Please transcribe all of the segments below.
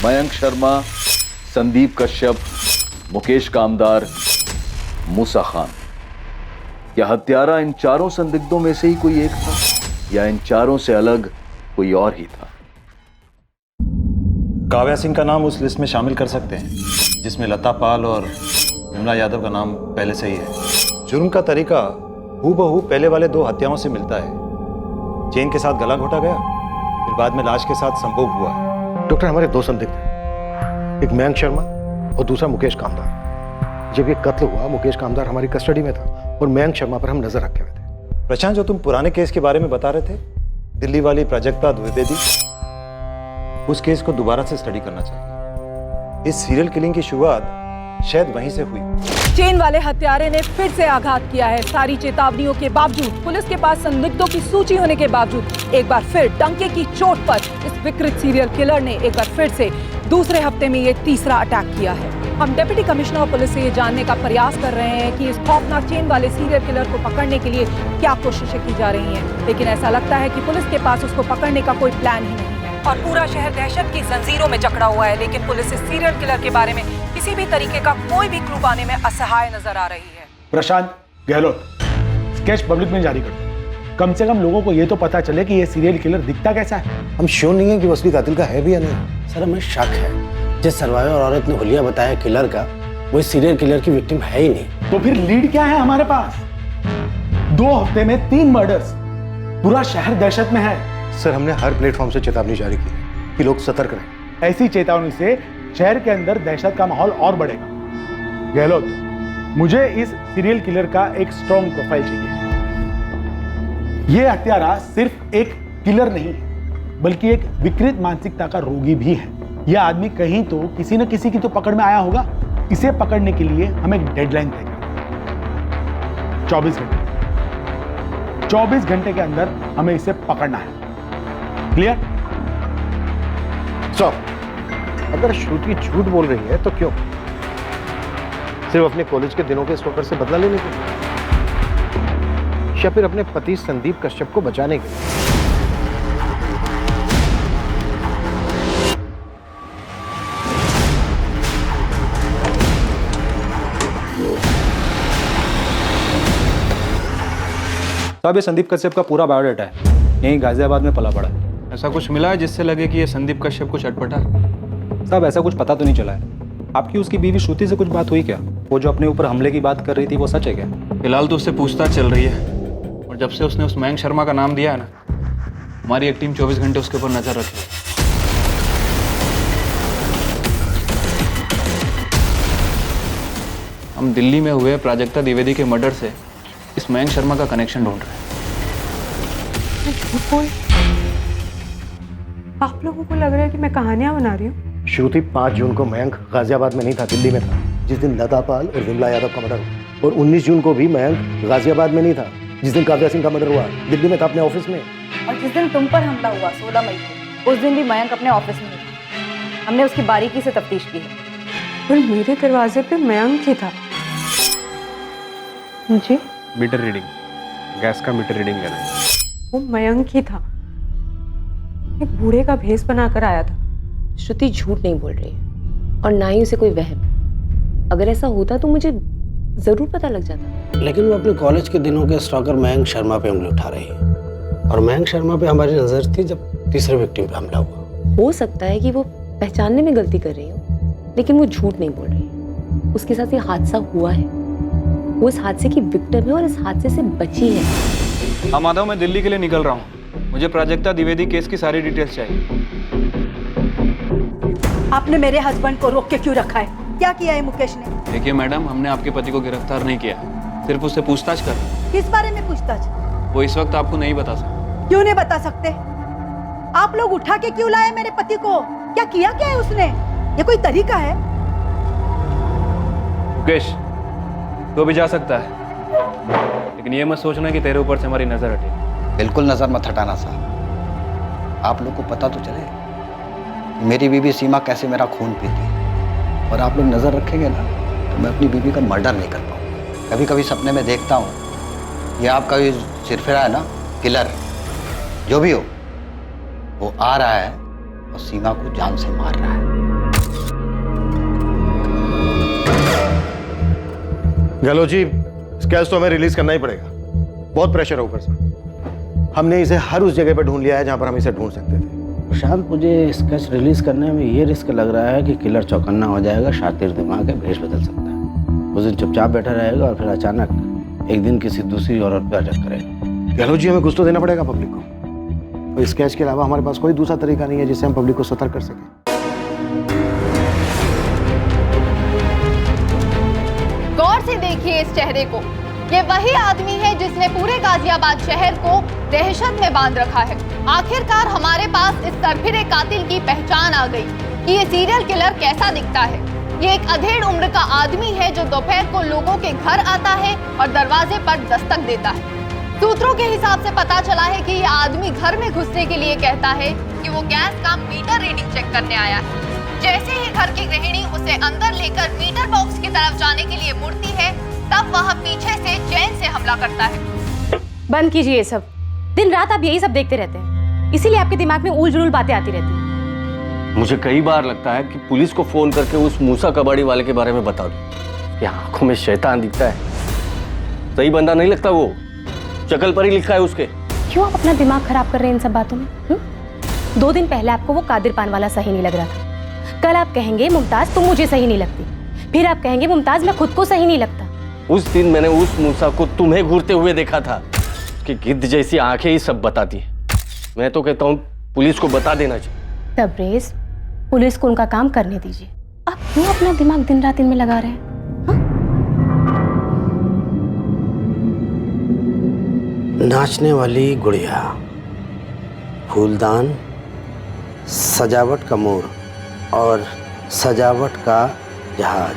मयंक शर्मा, संदीप कश्यप, मुकेश कामदार, मूसा खान। क्या हत्यारा इन चारों संदिग्धों में से ही कोई एक था या इन चारों से अलग कोई और ही था? काव्या सिंह का नाम उस लिस्ट में शामिल कर सकते हैं जिसमें लता पाल और विमला यादव का नाम पहले से ही है। जुर्म का तरीका हूबहू पहले वाले 2 हत्याओं से मिलता है। चेन के साथ गला घोटा गया, फिर बाद में लाश के साथ संभोग हुआ है। डॉक्टर, हमारे 2 संदिग्ध हैं, एक मयंक शर्मा और दूसरा मुकेश कामदार। जब ये कत्ल हुआ, मुकेश कामदार हमारी कस्टडी में था और मयंक शर्मा पर हम नजर रखे हुए थे। प्रशांत, जो तुम पुराने केस के बारे में बता रहे थे, दिल्ली वाली प्राजक्ता द्विवेदी, उस केस को दोबारा से स्टडी करना चाहिए। इस सीरियल किलिंग की शुरुआत शायद वहीं से हुई। चेन वाले हत्यारे ने फिर से आघात किया है। सारी चेतावनियों के बावजूद, पुलिस के पास संदिग्धों की सूची होने के बावजूद, एक बार फिर डंके की चोट पर इस विकृत सीरियल किलर ने एक बार फिर से दूसरे हफ्ते में ये तीसरा अटैक किया है। हम डिप्टी कमिश्नर ऑफ पुलिस से ये जानने का प्रयास कर रहे हैं कि इस खौफनाक चेन वाले सीरियल किलर को पकड़ने के लिए क्या कोशिशें की जा रही हैं, लेकिन ऐसा लगता है कि पुलिस के पास उसको पकड़ने का कोई प्लान ही नहीं है और पूरा शहर दहशत की जंजीरों में जकड़ा हुआ है। लेकिन पुलिस इस सीरियल किलर के बारे में किसी भी तरीके का कोई भी क्लू पाने में असहाय नजर आ रही है। प्रशांत गहलोत, स्केच पब्लिक में जारी कर दो। कम से कम लोगों को ये तो पता चले कि ये सीरियल किलर दिखता कैसा है। हम श्योर नहीं है कि वो असली कातिल का है भी या नहीं। सर, हमें शक है जिस सर्वाइवर औरत ने हुलिया बताया किलर का, वो सीरियल किलर की विक्टिम है ही नहीं। तो फिर लीड क्या है हमारे पास? 2 हफ्ते में 3 मर्डर्स, पूरा शहर दहशत में है। सर, हमने हर प्लेटफॉर्म से चेतावनी जारी की है कि लोग सतर्क रहें। ऐसी चेतावनी से शहर के अंदर दहशत का माहौल और बढ़ेगा। गहलोत, मुझे इस सीरियल किलर का एक स्ट्रॉन्ग प्रोफाइल चाहिए। यह हत्यारा सिर्फ एक किलर नहीं है, बल्कि एक विकृत मानसिकता का रोगी भी है। यह आदमी कहीं तो किसी न किसी की तो पकड़ में आया होगा। इसे पकड़ने के लिए हम एक डेडलाइन तय करें, 24 घंटे। 24 घंटे के अंदर हमें इसे पकड़ना है। क्लियर? सर, अगर श्रुति झूठ बोल रही है तो क्यों? सिर्फ अपने कॉलेज के दिनों के स्टॉकर से बदला लेने के लिए, या फिर अपने पति संदीप कश्यप को बचाने के लिए? साहब, ये संदीप कश्यप का पूरा बायोडाटा है, यहीं गाजियाबाद में पला पड़ा है। ऐसा कुछ मिला है जिससे लगे कि ये संदीप कश्यप कुछ अटपटा? साहब, ऐसा कुछ पता तो नहीं चला है। आपकी उसकी बीवी श्रुति से कुछ बात हुई क्या? वो जो अपने ऊपर हमले की बात कर रही थी, वो सच है क्या? फिलहाल तो उससे पूछताछ चल रही है, और जब से उसने उस मयंक शर्मा का नाम दिया है ना, हमारी एक टीम 24 घंटे उसके ऊपर नजर रखी है। हम दिल्ली में हुए प्राजक्ता द्विवेदी के मर्डर से इस मयंक शर्मा का कनेक्शन ढूंढ रहे हैं। आप लोगों को लग रहा है कि मैं कहानियां बना रही हूँ? श्रुति, 5 जून को मयंक गाजियाबाद में नहीं था, दिल्ली में था, जिस दिन लता पाल और विमला यादव का मर्डर हुआ। और 19 जून को भी मयंक गाजियाबाद में नहीं था, जिस दिन काव्या सिंह का मर्डर हुआ। दिल्ली में था, अपने ऑफिस में। और जिस दिन तुम पर हमला हुआ 16 मई को, उस दिन भी मयंक अपने ऑफिस में था। हमने उसकी बारीकी से तफ्तीश की है। पर मेरे दरवाजे पे मयंक ही था। जी? मीटर रीडिंग, गैस का मीटर रीडिंग लेना है। वो मयंक ही था, एक बूढ़े का भेष बनाकर आया था। श्रुति झूठ नहीं बोल रही है और ना ही उसे कोई वहम। अगर ऐसा होता तो मुझे जरूर पता लग जाता। लेकिन वो अपने कॉलेज के दिनों के स्टॉकर मयंक शर्मा पे उंगली उठा रही है, और मयंक शर्मा पे हमारी नजर थी जब तीसरे विक्टिम पे हमला हुआ। हो सकता है कि वो पहचानने में गलती कर रही हो, लेकिन वो झूठ नहीं बोल रही। उसके साथ ये हादसा हुआ है, वो इस हादसे की विक्टिम है और इस हादसे से बची है। हाँ माधव, मैं दिल्ली के लिए निकल रहा हूँ। मुझे प्राजक्ता द्विवेदी केस की सारी डिटेल्स चाहिए। आपने मेरे हस्बैंड को रोक के क्यों रखा है? क्या किया है मुकेश ने? देखिए मैडम, हमने आपके पति को गिरफ्तार नहीं किया, सिर्फ उससे पूछताछ कर। किस बारे में पूछताछ? वो इस वक्त आपको नहीं बता सकता। क्यों नहीं बता सकते? आप लोग उठा के क्यों लाए मेरे पति को? क्या किया क्या है उसने? ये कोई तरीका है? मुकेश, तो भी जा सकता है, लेकिन ये मत सोचना कि तेरे ऊपर से हमारी नजर हटेगी। बिल्कुल नजर मत हटाना साहब। आप लोग को पता तो चले मेरी बीवी सीमा कैसे मेरा खून पीती है, और आप लोग नजर रखेंगे ना तो मैं अपनी बीवी का मर्डर नहीं कर पाऊँ। कभी कभी सपने में देखता हूँ ये आपका ये सिरफिरा है ना, किलर जो भी हो, वो आ रहा है और सीमा को जान से मार रहा है। गहलोत जी, स्केच तो हमें रिलीज करना ही पड़ेगा। बहुत प्रेशर है ऊपर से। हमने इसे हर उस जगह पर ढूंढ लिया है जहां पर हम इसे ढूंढ सकते थे। प्रशांत, मुझे स्केच रिलीज करने में ये रिस्क लग रहा है कि किलर चौकन्ना हो जाएगा, शातिर दिमाग है, भेष बदल सकता है। उस दिन चुपचाप बैठा रहेगा और फिर अचानक एक दिन किसी दूसरी औरत पर अटैक करेगा। गहलोत जी, हमें कुछ तो देना पड़ेगा पब्लिक को। और स्केच के अलावा हमारे पास कोई दूसरा तरीका नहीं है जिससे हम पब्लिक को सतर्क कर सकें। गौर से देखिए इस चेहरे को। ये वही आदमी है जिसने पूरे गाजियाबाद शहर को दहशत में बांध रखा है। आखिरकार हमारे पास इस सरफिरे कातिल की पहचान आ गई कि ये सीरियल किलर कैसा दिखता है। ये एक अधेड़ उम्र का आदमी है जो दोपहर को लोगों के घर आता है और दरवाजे पर दस्तक देता है। सूत्रों के हिसाब से पता चला है कि ये आदमी घर में घुसने के लिए कहता है कि वो गैस का मीटर रीडिंग चेक करने आया है। जैसे ही घर की गृहिणी उसे अंदर लेकर मीटर बॉक्स की तरफ जाने के लिए मुड़ती है, तब वह पीछे से चैन से हमला करता है। बंद कीजिए ये सब। दिन रात आप यही सब देखते रहते हैं, इसीलिए आपके दिमाग में उल जुलूल बातें आती रहती हैं। मुझे कई बार लगता है कि पुलिस को फोन करके उस मूसा कबाड़ी वाले के बारे में बता दूं। ये आंखों में शैतान दिखता है, सही बंदा नहीं लगता वो। शक्ल पर ही लिखा है उसके। क्यों आप अपना दिमाग खराब कर रहे हैं इन सब बातों में? 2 दिन पहले आपको वो कादिर पान वाला सही नहीं लग रहा था। कल आप कहेंगे मुमताज तुम मुझे सही नहीं लगती, फिर आप कहेंगे मुमताज मैं खुद को सही नहीं लगता। उस दिन मैंने उस मूसा को तुम्हें घूरते हुए देखा था कि गिद्ध जैसी आंखें ही सब बताती है। मैं तो कहता हूँ पुलिस को बता देना चाहिए। तबरेज, पुलिस को उनका काम करने दीजिए। आप क्यों अपना दिमाग दिन रात इनमें लगा रहे हैं? नाचने वाली गुड़िया, फूलदान, सजावट का मोर और सजावट का जहाज।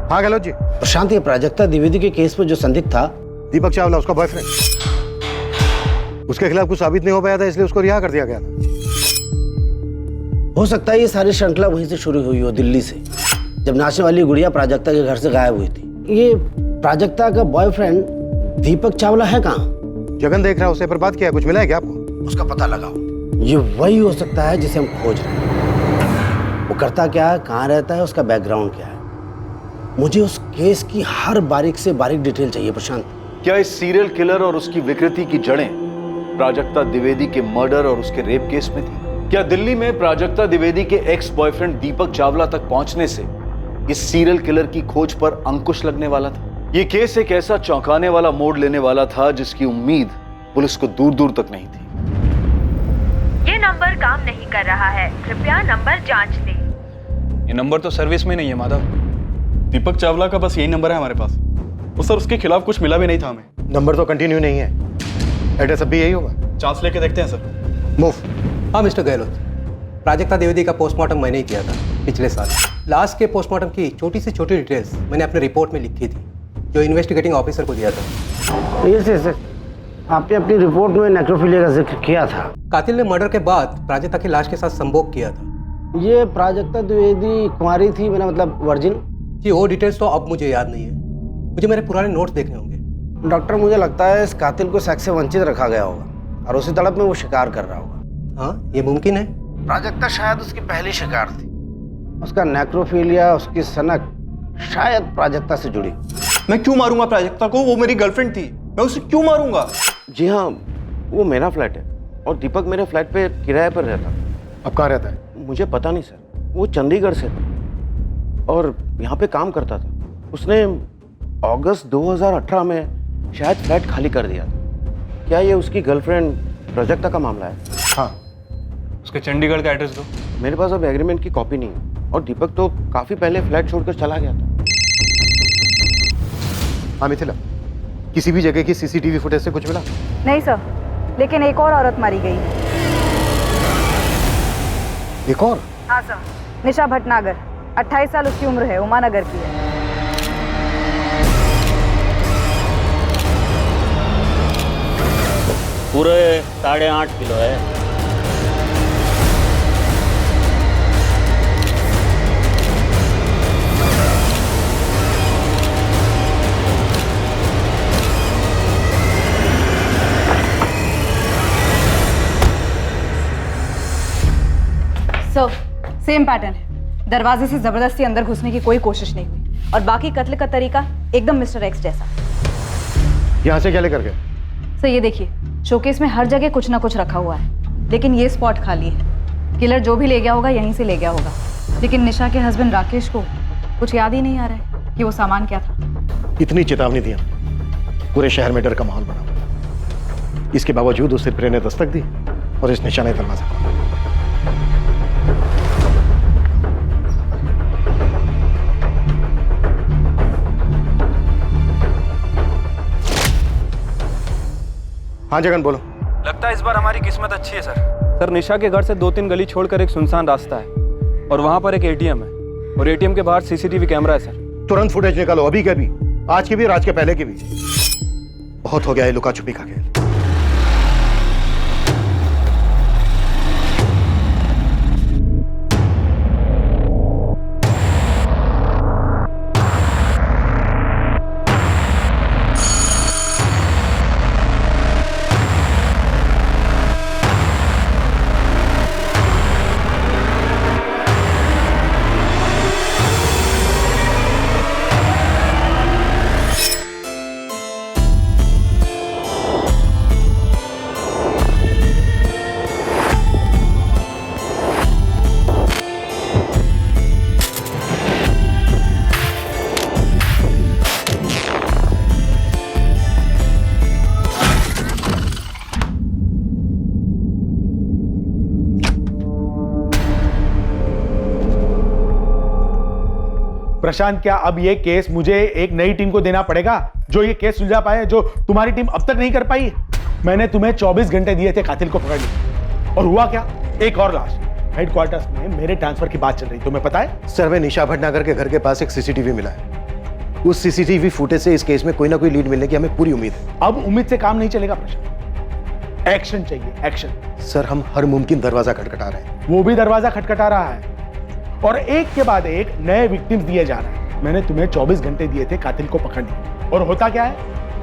हाँ गहलोत जी। प्रशांत, ये प्राजक्ता द्विवेदी के केस में जो संदिग्ध था दीपक चावला, उसका बॉयफ्रेंड, उसके खिलाफ कुछ साबित नहीं हो पाया था, इसलिए उसको रिहा कर दिया गया था। हो सकता है ये सारी श्रृंखला वहीं से शुरू हुई हो, दिल्ली से, जब नाचने वाली गुड़िया प्राजक्ता के घर से गायब हुई थी। ये प्राजक्ता का बॉयफ्रेंड दीपक चावला है कहाँ? जगन देख रहा है उसे, पर बात किया, कुछ मिला है क्या आपको? उसका पता लगाओ। ये वही हो सकता है जिसे हम खोज रहे हैं। वो करता क्या है, कहाँ रहता है, उसका बैकग्राउंड क्या है। मुझे उस केस की हर बारीक से बारीक डिटेल चाहिए प्रशांत। क्या इस सीरियल किलर और उसकी विकृति की जड़ें प्राजक्ता द्विवेदी के मर्डर और उसके रेप केस में थी? क्या दिल्ली में प्राजक्ता द्विवेदी के एक्स बॉयफ्रेंड दीपक चावला तक पहुंचने से इस सीरियल किलर की खोज पर अंकुश लगने वाला था? ये केस एक ऐसा चौंकाने वाला मोड़ लेने वाला था जिसकी उम्मीद पुलिस को दूर दूर तक नहीं थी। ये नंबर काम नहीं कर रहा है, कृपया नंबर जांच लें। ये नंबर तो सर्विस में नहीं है माधव। दीपक चावला का बस यही नंबर है हमारे पास। वो सर, उसके खिलाफ कुछ मिला भी नहीं था हमें। नंबर तो कंटिन्यू नहीं है, एड्रेस अब भी यही होगा। चांस लेके देखते हैं सर। मूव। हाँ मिस्टर गहलोत, प्राजक्ता द्विवेदी का पोस्टमार्टम मैंने ही किया था पिछले साल। लास्ट के पोस्टमार्टम की छोटी से छोटी डिटेल्स मैंने अपने रिपोर्ट में लिखी थी, जो इन्वेस्टिगेटिंग ऑफिसर को दिया था। यस, आपने अपनी रिपोर्ट में नेक्रोफिलिया का जिक्र किया था। कातिल ने मर्डर के बाद प्राजक्ता की लाश के साथ संभोग किया था। ये प्राजक्ता द्विवेदी कुंवारी थी, मेरा मतलब वर्जिन? जी, वो डिटेल्स तो अब मुझे याद नहीं है, मुझे मेरे पुराने नोट्स देखने होंगे। डॉक्टर, मुझे लगता है इस कातिल को सेक्स से वंचित रखा गया होगा और उसी तड़प में वो शिकार कर रहा होगा। हाँ, ये मुमकिन है। प्राजक्ता शायद उसकी पहली शिकार थी। उसका नेक्रोफिलिया, उसकी सनक शायद प्राजक्ता से जुड़ी। मैं क्यों मारूंगा प्राजक्ता को? वो मेरी गर्लफ्रेंड थी, मैं उसे क्यों मारूंगा? जी हाँ, वो मेरा फ्लैट है और दीपक मेरे फ्लैट पे किराए पर रहता। अब कहाँ रहता है? मुझे पता नहीं सर, वो चंडीगढ़ से था और यहाँ पे काम करता था। उसने अगस्त 2018 में शायद फ्लैट खाली कर दिया था। क्या ये उसकी गर्लफ्रेंड प्राजक्ता का मामला है? हाँ। उसके चंडीगढ़ का एड्रेस दो। मेरे पास अब एग्रीमेंट की कॉपी नहीं है और दीपक तो काफी पहले फ्लैट छोड़कर चला गया था। हाँ मिथिला, किसी भी जगह की सीसीटीवी फुटेज से कुछ मिला? नहीं सर, लेकिन एक और औरत मारी गई। एक और? हाँ सर, निशा भटनागर, 28 साल उसकी उम्र है, उमानगर की है। पूरे 8.5 किलो है। सर, सेम पैटर्न है। दरवाजे से जबरदस्ती अंदर घुसने की कोई कोशिश नहीं हुई और बाकी कत्ल का तरीका एकदम मिस्टर एक्स जैसा। यहाँ से क्या लेकर गए? सर ये देखिए, शोकेस में हर जगह कुछ ना कुछ रखा हुआ है, लेकिन ये स्पॉट खाली है। किलर जो भी ले गया होगा यहीं से ले गया होगा, लेकिन निशा के हस्बैंड राकेश को कुछ याद ही नहीं आ रहा है कि वो सामान क्या था। इतनी चेतावनी दी, पूरे शहर में डर का माहौल बना। इसके बावजूद उस सिरफिरे ने दस्तक दी और इस निशा ने दरवाजा खोला। हाँ जगन बोलो। लगता है इस बार हमारी किस्मत अच्छी है सर। सर निशा के घर से 2-3 गली छोड़कर एक सुनसान रास्ता है और वहां पर एक एटीएम है और एटीएम के बाहर सीसीटीवी कैमरा है सर। तुरंत फुटेज निकालो, अभी के भी, आज की भी और आज के पहले की भी। बहुत हो गया है लुका छुपी का खेल। प्रशांत, क्या अब ये केस मुझे एक नई टीम को देना पड़ेगा जो ये केस सुलझा पाए, जो तुम्हारी टीम अब तक नहीं कर पाई? मैंने तुम्हें 24 घंटे दिए थे कातिल को पकड़ने, और हुआ क्या? एक और लाश। हेडक्वार्टर्स में मेरे ट्रांसफर की बात चल रही, तुम्हें पता है? सर, में निशा भटनागर के घर के पास एक सीसीटीवी मिला है। उस सीसीटीवी फुटेज से इस केस में कोई ना कोई लीड मिलने की हमें पूरी उम्मीद है। अब उम्मीद से काम नहीं चलेगा प्रशांत, एक्शन चाहिए, एक्शन। सर, हम हर मुमकिन दरवाजा खटखटा रहे हैं। वो भी दरवाजा खटखटा रहा है और एक के बाद एक नए विक्टिम्स दिए जा रहे हैं। मैंने तुम्हें 24 घंटे दिए थे कातिल को पकड़ने, और होता क्या है?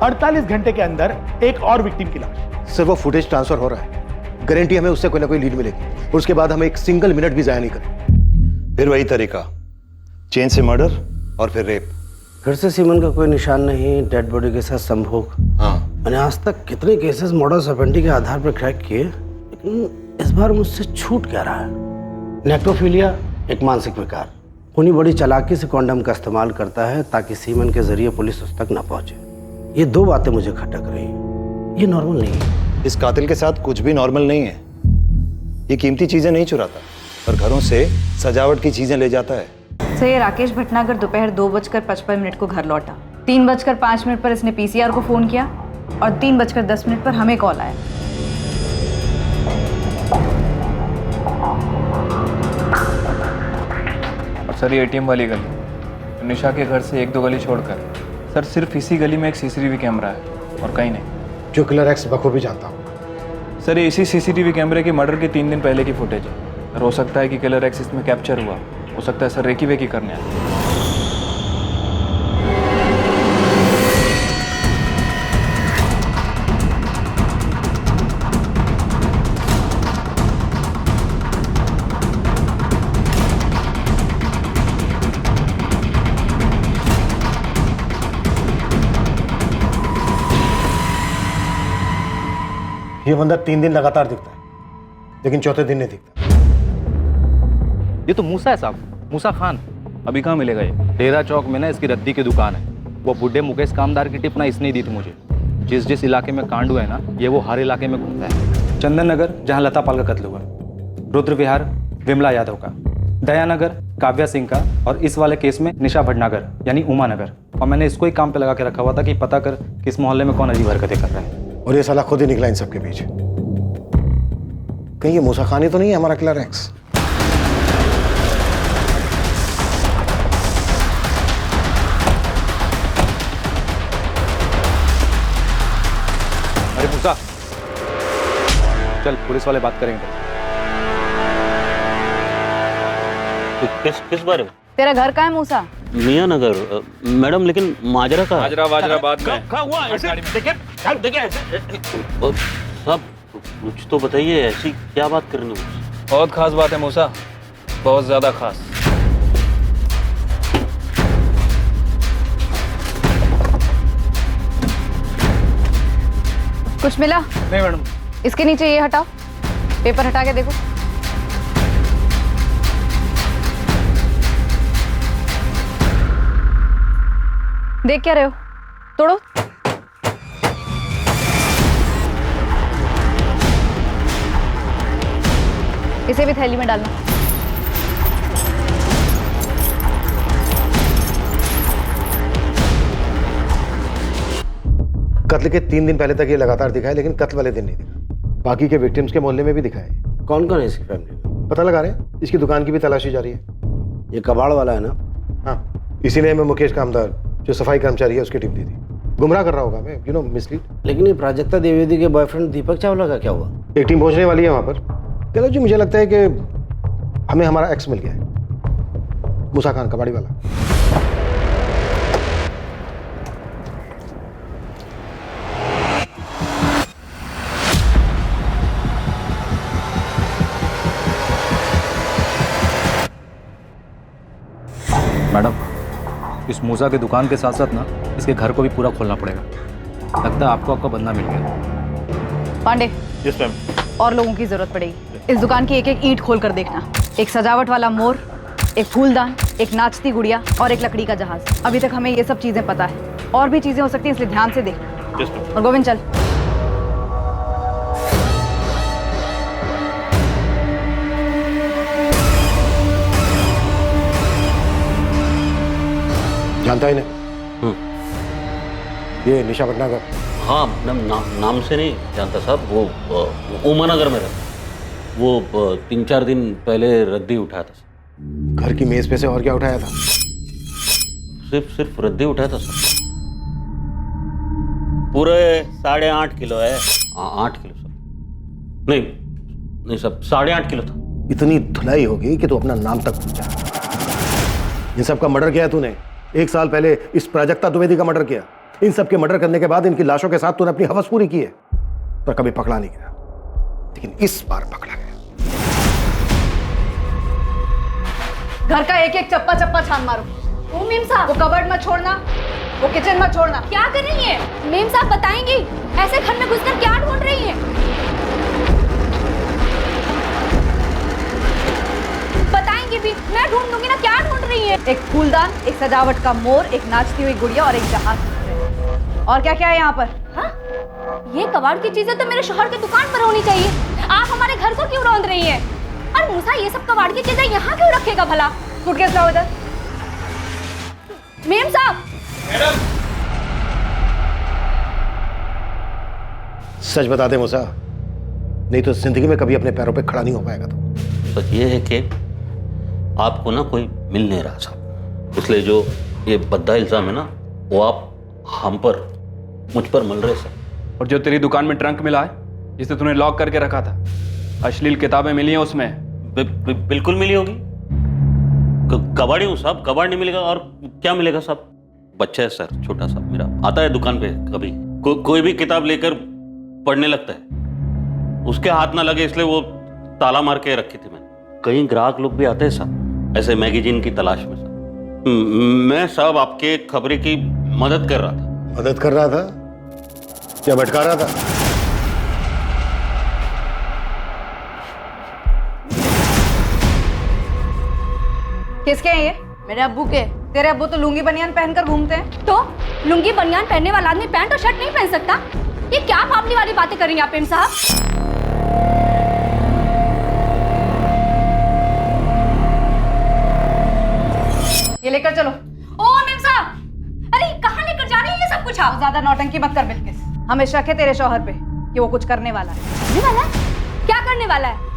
48 घंटे के अंदर एक और विक्टिम की लाश। सर, वो फुटेज ट्रांसफर हो रहा है, गारंटी हमें उससे कोई ना कोई लीड मिलेगी, और उसके बाद हम एक सिंगल मिनट भी जाया नहीं करें। फिर वही तरीका, चेन से मर्डर और फिर रेप। घर से सीमन का कोई निशान नहीं, डेड बॉडी के साथ संभोग। हाँ, मैंने आज तक कितने केसेस मॉडस ऑपरेंडी के आधार पर क्रैक किए, लेकिन इस बार मुझसे छूट क्या रहा है? नेक्रोफिलिया एक मानसिक विकार, खूनी बड़ी चालाकी से कॉन्डम का इस्तेमाल करता है ताकि सीमन के जरिए पुलिस उस तक न पहुंचे। ये दो बातें मुझे खटक रही, ये नॉर्मल नहीं है। इस कातिल के साथ कुछ भी नॉर्मल नहीं है। ये कीमती चीजें नहीं चुराता, पर घरों से सजावट की चीजें ले जाता है। सर, ये राकेश भटनागर दोपहर 2:55 को घर लौटा। 3:05 पर इसने पीसीआर को फोन किया और 3:10 पर हमें कॉल आया। सर ये एटीएम वाली गली, निशा के घर से 1-2 गली छोड़कर सर सिर्फ इसी गली में एक सीसीटीवी कैमरा है और कहीं नहीं। जो किलर एक्स बखूबी जानता हूँ। सर ये इसी सीसीटीवी कैमरे के मर्डर के 3 दिन पहले की फुटेज है। सर हो सकता है कि किलर एक्स इसमें कैप्चर हुआ, हो सकता है सर रेकी वेकी करने आया। ये बंदा 3 दिन लगातार दिखता है, लेकिन चौथे दिन नहीं दिखता। ये तो मूसा है साहब, मूसा खान। अभी कहाँ मिलेगा ये? डेरा चौक में ना इसकी रद्दी की दुकान है। वो बुढ़े मुकेश कामदार की टिप ना इसने दी थी मुझे। जिस जिस इलाके में कांड हुआ है ना, ये वो हर इलाके में घूमता है। चंदन नगर जहाँ लता पाल का कत्ल हुआ, रुद्र विहार विमला यादव का, दयानगर काव्या सिंह का, और इस वाले केस में निशा भटनागर यानी उमा नगर। और मैंने इसको ही काम पे लगा के रखा हुआ था कि पता कर किस मोहल्ले में कौन अजीब हरकतें कर रहा है। और ये साला खुद ही निकला इन सबके बीच। कहीं ये मूसा खान ही तो नहीं है हमारा किलर एक्स? अरे मूसा, चल पुलिस वाले बात करेंगे। किस बारे में? तेरा घर कहाँ है मूसा? मियाँ नगर मैडम, लेकिन माजरा का माजरा बाद में। साहब कुछ तो बताइए, ऐसी क्या बात करनी है? बहुत खास बात है मूसा, बहुत ज्यादा खास। कुछ मिला? नहीं मैडम। इसके नीचे ये हटाओ, पेपर हटा के देखो। देख क्या रहे हो? तोड़ो। इसे भी थैली में डालना। कत्ल के 3 दिन पहले तक ये लगातार दिखा है, लेकिन कत्ल वाले दिन नहीं दिखा। बाकी के विक्टिम्स के मोहल्ले में भी दिखा है। कौन कौन है इसकी फैमिली? पता लगा रहे हैं, इसकी दुकान की भी तलाशी जा रही है। ये कबाड़ वाला है ना? हाँ, इसीलिए मैं मुकेश कामदार जो सफाई कर्मचारी है उसकी टिप दी थी। गुमराह कर रहा होगा मैं, मिसलीड। लेकिन ये प्राजक्ता द्विवेदी के बॉयफ्रेंड दीपक चावला का क्या हुआ? एक टीम पहुंचने वाली है वहां पर। चलो जी, मुझे लगता है कि हमें हमारा एक्स मिल गया है, मूसा खान कबाड़ी वाला। मैडम, इस मूसा की दुकान के साथ साथ ना इसके घर को भी पूरा खोलना पड़ेगा। लगता है आपको आपका बंदा मिल गया। Pandey, yes ma'am. और लोगों की जरूरत पड़ेगी। इस दुकान की एक एक ईंट खोल कर देखना। एक सजावट वाला मोर, एक फूलदान, एक नाचती गुड़िया और एक लकड़ी का जहाज। अभी तक हमें ये सब चीजें पता है, और भी चीजें हो सकती हैं, इसलिए ध्यान से देखना। और गोविंद चल। जानता ही नहीं ये निशा भटनागर? हाँ नाम से नहीं जानता साहब। वो उमानगर में रहता। वो 3-4 दिन पहले रद्दी उठाया था। घर की मेज पे से और क्या उठाया था? सिर्फ रद्दी उठाया था सर। पूरे 8.5 किलो है। 8 किलो सर। नहीं सब 8.5 किलो था। इतनी धुलाई होगी कि तू अपना नाम तक भूल जा। इन सब का मर्डर किया तूने। 1 साल पहले इस प्राजक्ता द्विवेदी का मर्डर किया। इन सब के मर्डर करने के बाद इनकी लाशों के साथ तूने अपनी हवस पूरी की है, पर कभी पकड़ा नहीं गया। लेकिन इस बार पकड़ा गया। घर का एक एक चप्पा चप्पा छान मारो। ओ मेम साहब, वो कबर्ड मत छोड़ना, वो किचन मत छोड़ना। क्या कर रही है मेम साहब? बताएंगी ऐसे घर में घुसकर क्या ढूंढ रही है? बताएंगी भी, मैं ढूंढ दूंगी ना। क्या ढूंढ रही है? एक फूलदान, एक सजावट का मोर, एक नाचती हुई गुड़िया और एक जहाज। और क्या क्या है यहाँ पर? हाँ? ये कबाड़ की चीजें तो मेरे शोहर की दुकान पर होनी चाहिए। आप हमारे घर को क्यों रौंद रही हैं? और मूसा ये सब कबाड़ की चीजें यहाँ क्यों रखेगा भला? सूटकेस लाओ इधर। मेम साहब। सच बता दे मूसा, नहीं तो जिंदगी में कभी अपने पैरों पे खड़ा नहीं हो पाएगा। तो सच ये है कि आपको ना कोई मिल नहीं रहा साहब, इसलिए जो ये बद्दा इल्जाम है ना वो आप हम पर, मुझ पर मल रहे सर। और जो तेरी दुकान में ट्रंक मिला है जिसे तूने लॉक करके रखा था, अश्लील किताबें मिली हैं उसमें? बिल्कुल मिली होगी। कबाड़ी हूँ साहब, कबाड़ नहीं मिलेगा और क्या मिलेगा साहब? बच्चा है सर, छोटा सा मेरा, आता है दुकान पे कभी कोई भी किताब लेकर पढ़ने लगता है, उसके हाथ ना लगे इसलिए वो ताला मार के रखी थी मैंने। कई ग्राहक लोग भी आते हैं साहब ऐसे मैगजीन की तलाश में साहब। मैं साहब आपके खबरें की मदद कर रहा था। मदद कर रहा था क्या भटका रहा था? किसके हैं ये? मेरे अब्बू के। तेरे अब्बू तो लुंगी बनियान पहनकर घूमते हैं। तो लुंगी बनियान पहनने वाला आदमी पैंट और शर्ट नहीं पहन सकता? ये क्या फाफली वाली बातें कर रही हैं आप मेम साहब? ये लेकर चलो। ओ मेम साहब, अरे कहाँ लेकर जा रही है ये सब कुछ? आप ज्यादा नौटंकी मत कर बिल्किस। हमें शक है तेरे शौहर पे कि वो कुछ करने वाला है। करने वाला है? क्या करने वाला है?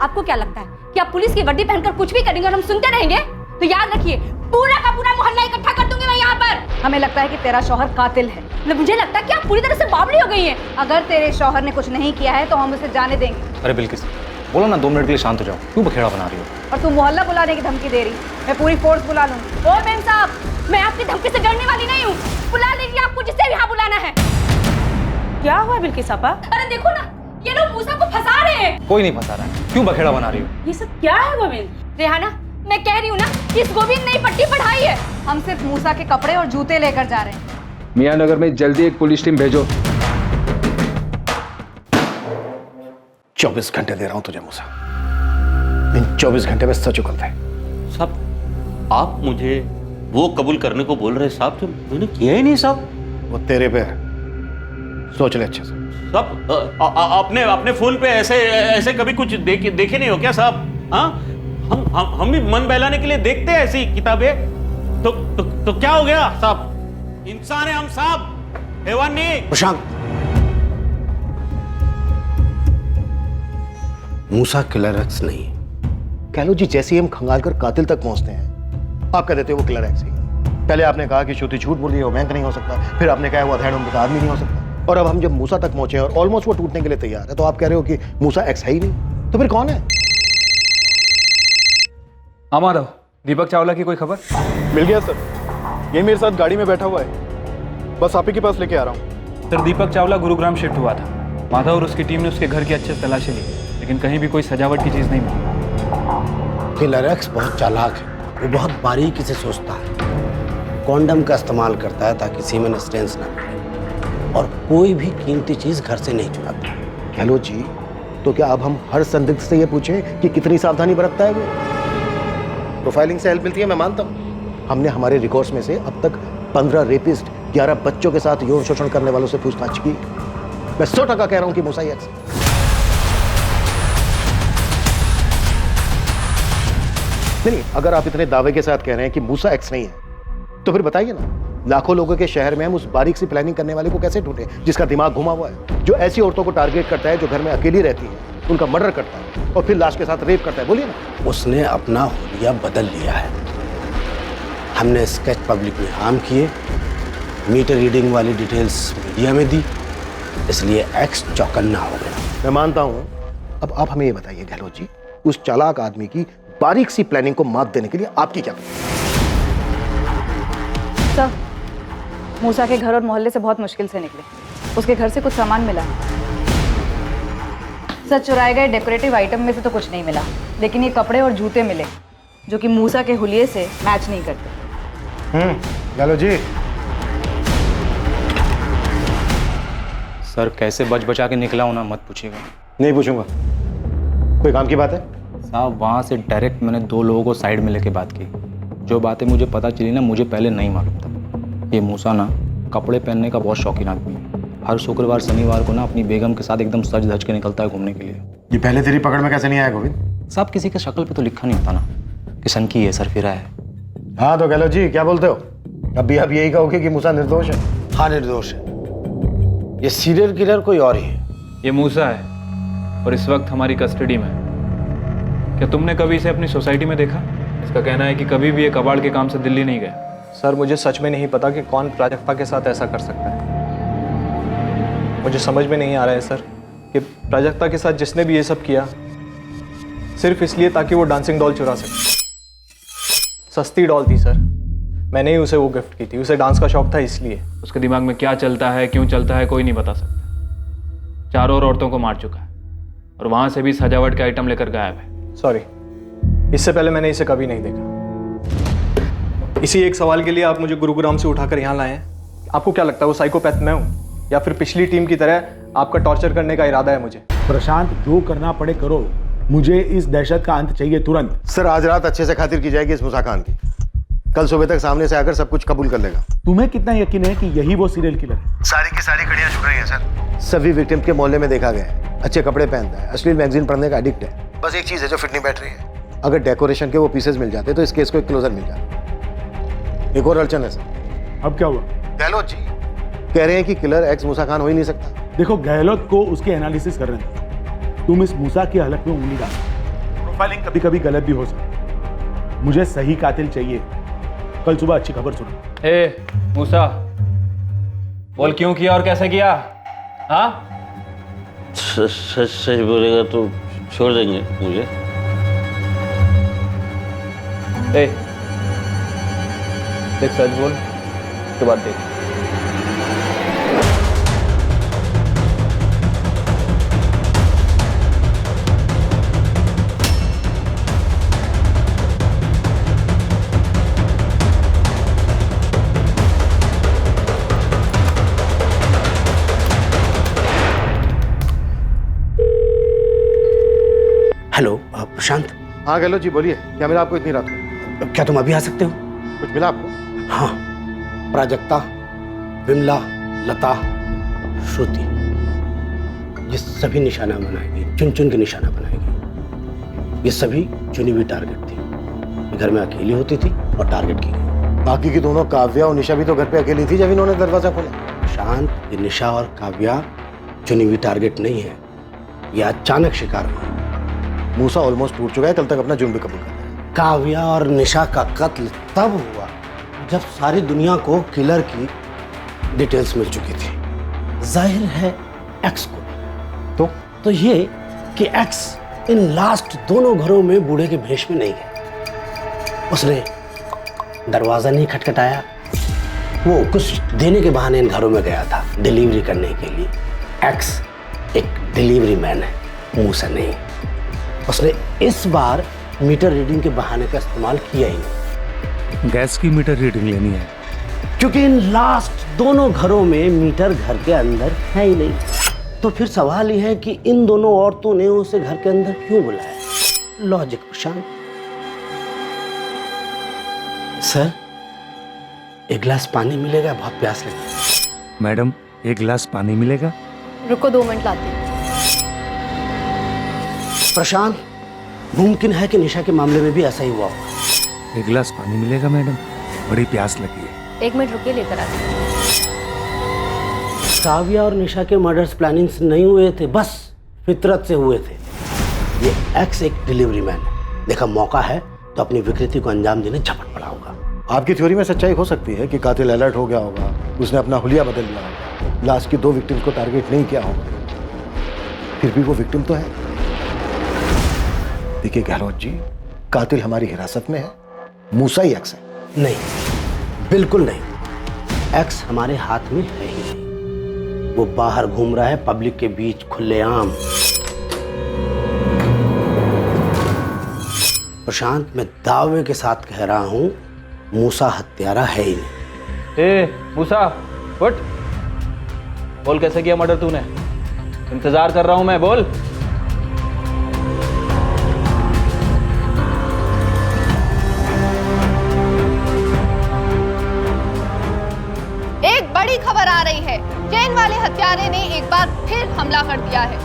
आपको क्या लगता है कि आप पुलिस की वर्दी पहनकर कुछ भी करेंगे और हम सुनते रहेंगे? तो याद रखिए पूरा का पूरा मोहल्ला इकट्ठा कर दूंगी मैं यहाँ पर। हमें लगता है कि तेरा शौहर कातिल है। मतलब मुझे लगता है कि आप पूरी तरह से बावली हो गई हैं। अगर तेरे शौहर ने कुछ नहीं किया है तो हम उसे जाने देंगे। अरे बिल्किस, बोलो ना 2 मिनट के लिए शांत हो जाओ, क्यों बखेड़ा बना रही हो? और तू मोहल्ला बुलाने की धमकी दे रही? मैं पूरी फोर्स बुला लूँ। ओ मेम साहब, मैं आपकी धमकी से डरने वाली नहीं हूँ। बुला लीजिए आपको जिससे यहाँ बुलाना है। क्या हुआ बिल्किस आपा? अरे देखो ना, ये लोग मूसा को फंसा रहे हैं। कोई नहीं फंसा रहा है, क्यों बखेड़ा बना रही हो? ये सब क्या है गोविंद? रेहाना, मैं कह रही हूँ ना, इस गोविंद ने पट्टी पढ़ाई है। हम सिर्फ मूसा के कपड़े और जूते लेकर जा रहे हैं। मियाँ नगर में जल्दी एक पुलिस टीम भेजो। 24 घंटे दे रहा हूं तुझे मूसा, इन 24 घंटे में सच उगलता है। साहब, आप मुझे वो कबूल करने को बोल रहे साहब जो मैंने किया ही नहीं साहब। वो तेरे पे है, सोच ले अच्छे से। साहब, आपने अपने फोन पे ऐसे कभी कुछ देखे नहीं हो क्या साहब? हाँ, हम भी मन बहलाने के लिए देखते हैं ऐसी किताबें। तो क्या हो गया साहब? इंसान है हम साहब, हैवान नहीं। प्रशांत, मूसा किलर एक्स नहीं है। कह लो जी, जैसे ही हम खंगाल कर कातिल तक पहुंचते हैं, आप कह देते हो वो किलर एक्स ही है। पहले आपने कहा कि श्रुति झूठ बोल रही है, वो बैंक नहीं हो सकता। फिर आपने कहा वो अधेड़ उम्र का आदमी नहीं हो सकता। और अब हम जब मूसा तक पहुंचे और ऑलमोस्ट वो टूटने के लिए तैयार है, तो आप कह रहे हो कि मूसा एक्स है ही नहीं। तो फिर कौन है? हमारा दीपक चावला की कोई खबर? मिल गया सर, ये मेरे साथ गाड़ी में बैठा हुआ है, बस आप ही के पास लेके आ रहा हूँ। सर, दीपक चावला गुरुग्राम शिफ्ट हुआ था। माधव और उसकी टीम ने उसके घर की अच्छे से तलाशी ली, लेकिन कहीं भी कोई सजावट की चीज नहीं मिली। किलर एक्स बहुत चालाक है, वो बहुत बारीकी से सोचता है। कॉन्डम का इस्तेमाल करता है ताकि सीमेन स्टेन्स ना मिले, और कोई भी कीमती चीज घर से नहीं चुराता। हेलो जी, तो क्या अब हम हर संदिग्ध से ये पूछें कि कितनी सावधानी बरतता है वो? प्रोफाइलिंग से हेल्प मिलती है, मैं मानता हूँ। हमने हमारे रिकॉर्ड्स में से अब तक 15 रेपिस्ट, 11 बच्चों के साथ यौन शोषण करने वालों से पूछताछ की। मैं 100% कह रहा हूं कि मूसा एक्स। नहीं, अगर आप इतने दावे के साथ कह रहे हैं कि मूसा एक्स नहीं है, तो फिर बताइए ना, लाखों लोगों के शहर में हम उस बारीक सी प्लानिंग करने वाले को कैसे ढूंढे, जिसका दिमाग घुमा हुआ है, जो ऐसी औरतों को टारगेट करता है जो घर में अकेली रहती है, उनका मर्डर करता है और फिर लाश के साथ रेप करता है? बोलिए ना। उसने अपना हुलिया बदल लिया है। हमने स्केच पब्लिक में आम किए, मीटर रीडिंग वाली डिटेल्स मीडिया में दी, इसलिए एक्स चौकन्ना हो गया। मैं मानता हूं। अब आप हमें ये बताइए गहलोत जी, उस चालाक आदमी की बारीक सी प्लानिंग को मात देने के लिए आपकी क्या सर, मूसा के घर और मोहल्ले से बहुत मुश्किल से निकले। उसके घर से कुछ सामान मिला। सर, चुराए गए डेकोरेटिव आइटम में से तो कुछ नहीं मिला, लेकिन ये कपड़े और जूते मिले जो कि मूसा के हुलिये से मैच नहीं करते। गहलोत जी। सर, कैसे बच बचा के निकला हूं ना, मत पूछिएगा। नहीं पूछूंगा। कोई काम की बात है? साहब, वहाँ से डायरेक्ट मैंने 2 लोगों को साइड में लेके बात की। जो बातें मुझे पता चली ना, मुझे पहले नहीं मालूम था। ये मूसा ना कपड़े पहनने का बहुत शौकीन आदमी है। हर शुक्रवार शनिवार को ना अपनी बेगम के साथ एकदम सज धज के निकलता है घूमने के लिए। ये पहले तेरी पकड़ में कैसे नहीं आया गोविंद? साहब, किसी के शक्ल पे तो लिखा नहीं होता ना कि सन की है, सरफिरा है। हाँ तो गहलोत जी, क्या बोलते हो? अभी आप यही कहोगे कि मूसा निर्दोष है? हाँ, निर्दोष है। ये सीरियल किलर कोई और ही है। ये मूसा है और इस वक्त हमारी कस्टडी में है। क्या तुमने कभी इसे अपनी सोसाइटी में देखा? इसका कहना है कि कभी भी ये कबाड़ के काम से दिल्ली नहीं गया। सर, मुझे सच में नहीं पता कि कौन प्राजक्ता के साथ ऐसा कर सकता है। मुझे समझ में नहीं आ रहा है सर कि प्राजक्ता के साथ जिसने भी ये सब किया सिर्फ इसलिए ताकि वो डांसिंग डॉल चुरा सके। सस्ती डॉल थी सर, मैंने ही उसे वो गिफ्ट की थी। उसे डांस का शौक था, इसलिए। उसके दिमाग में क्या चलता है, क्यों चलता है, कोई नहीं बता सकता। 4 और औरतों को मार चुका है और वहां से भी सजावट के आइटम लेकर गायब है। सॉरी, इससे पहले मैंने इसे कभी नहीं देखा। इसी एक सवाल के लिए आप मुझे गुरुग्राम से उठाकर यहाँ लाए हैं। आपको क्या लगता है वो साइकोपैथ मैं हूँ, या फिर पिछली टीम की तरह आपका टॉर्चर करने का इरादा है मुझे? प्रशांत, जो करना पड़े करो, मुझे इस दहशत का अंत चाहिए तुरंत। सर, आज रात अच्छे से खातिर की जाएगी इस मूसा खान की। कल सुबह तक सामने से आकर सब कुछ कबूल कर लेगा। तुम्हें कितना यकीन है कि यही वो सीरियल किलर है? सारी की सारी कड़ियां छुप रही हैं सर। सभी विक्टिम के मोहल्ले में देखा गया है। अच्छे कपड़े पहनता है, अश्लील मैगजीन पढ़ने का एडिक्ट है। बस एक चीज है जो फिट नहीं बैठ रही है। अगर डेकोरेशन के वो पीसेस मिल जाते तो इस केस को एक क्लोजर मिल जाता। एक और अड़चन है सर। अब क्या हुआ? गहलोत जी कह रहे हैं कि किलर एक्स मूसा खान हो ही नहीं सकता। देखो, गहलोत को उसके एनालिसिस कर रहे हैं। तुम इस मूसा की हालत में उंगली डालो। प्रोफाइलिंग कभी कभी गलत भी हो सकती है। मुझे सही कातिल चाहिए। कल सुबह अच्छी खबर सुनो। ए मूसा, बोल क्यों किया और कैसे किया? हाँ, सच सच बोलेगा तो छोड़ देंगे मुझे। ए देख, सच बोल, उसके बाद देख। हेलो प्रशांत। हाँ गहलोत जी बोलिए, क्या मिला आपको इतनी रात को? क्या तुम अभी आ सकते हो? कुछ मिला आपको? हाँ, प्राजक्ता, विमला, लता, श्रुति, ये सभी निशाना बनाएगी, चुन चुन के निशाना बनाएगी। ये सभी चुनी हुई टारगेट थी। घर में अकेली होती थी और टारगेट की गई। बाकी की दोनों, काव्या और निशा भी तो घर पे अकेली थी जब इन्होंने दरवाजा खोला। शांत, ये निशा और काव्या चुनी हुई टारगेट नहीं है, ये अचानक शिकार हुआ। मूसा ऑलमोस्ट टूट चुका है, कल तक अपना जुर्म भी कबूल कर लिया। काव्या और निशा का कत्ल तब हुआ जब सारी दुनिया को किलर की डिटेल्स मिल चुकी थी। जाहिर है एक्स को। तो ये कि एक्स इन लास्ट दोनों घरों में बूढ़े के भेष में नहीं गया। उसने दरवाजा नहीं खटखटाया, वो कुछ देने के बहाने इन घरों में गया था, डिलीवरी करने के लिए। एक्स एक डिलीवरी मैन है, मूसा नहीं। उसने इस बार मीटर रीडिंग के बहाने का इस्तेमाल किया ही नहीं। गैस की मीटर रीडिंग लेनी है, क्योंकि इन लास्ट दोनों घरों में मीटर घर के अंदर है ही नहीं। तो फिर सवाल यह है कि इन दोनों औरतों ने उसे घर के अंदर क्यों बुलाया? लॉजिक प्रशांत। सर, एक गिलास पानी मिलेगा? बहुत प्यास लगी। मैडम एक गिलास पानी मिलेगा? रुको 2 मिनट लाती हूँ। प्रशांत, मुमकिन है कि निशा के मामले में भी ऐसा ही हुआ होगा। एक गिलास पानी मिलेगा मैडम? बड़ी प्यास लगी है। 1 मिनट रुकिए, लेकर आती हूँ। काव्या और निशा के मर्डर्स प्लानिंग से नहीं हुए थे, बस फितरत से हुए थे। ये एक्स एक डिलीवरी मैन है, देखा मौका है तो अपनी विकृति को अंजाम देने झपट पड़ा होगा। आपकी थ्योरी में सच्चाई हो सकती है कि कातिल अलर्ट हो गया होगा, उसने अपना हुलिया बदल लिया होगा, लास्ट की 2 विक्टिम्स को टारगेट नहीं किया होगा। फिर भी वो विक्टिम तो है। देखिए गहलोत जी, कातिल हमारी हिरासत में है, मूसा ही एक्स है। नहीं, बिल्कुल नहीं। एक्स हमारे हाथ में है ही नहीं। वो बाहर घूम रहा है पब्लिक के बीच खुलेआम। प्रशांत, मैं दावे के साथ कह रहा हूं, मूसा हत्यारा है ही नहीं। ए मूसा, उठ, बोल कैसे किया मर्डर तूने? इंतजार कर रहा हूं मैं, बोल। बड़ी खबर आ रही है, चैन वाले हत्यारे ने एक बार फिर हमला कर दिया है।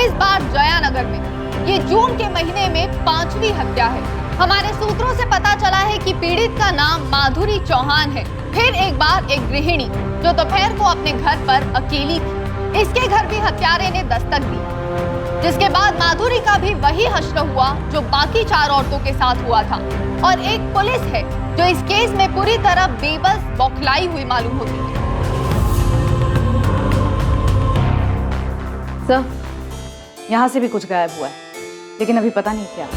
इस बार जयानगर में। ये जून के महीने में 5वीं हत्या है। हमारे सूत्रों से पता चला है कि पीड़ित का नाम माधुरी चौहान है। फिर एक बार एक गृहिणी जो दोपहर को अपने घर पर अकेली थी, इसके घर भी हत्यारे ने दस्तक दी, जिसके बाद माधुरी का भी वही हश्र हुआ जो बाकी 4 औरतों के साथ हुआ था। और एक पुलिस है जो इस केस में पूरी तरह बेबस, बौखलाई हुई मालूम होती है। सर, यहाँ से भी कुछ गायब हुआ है, लेकिन अभी पता नहीं क्या।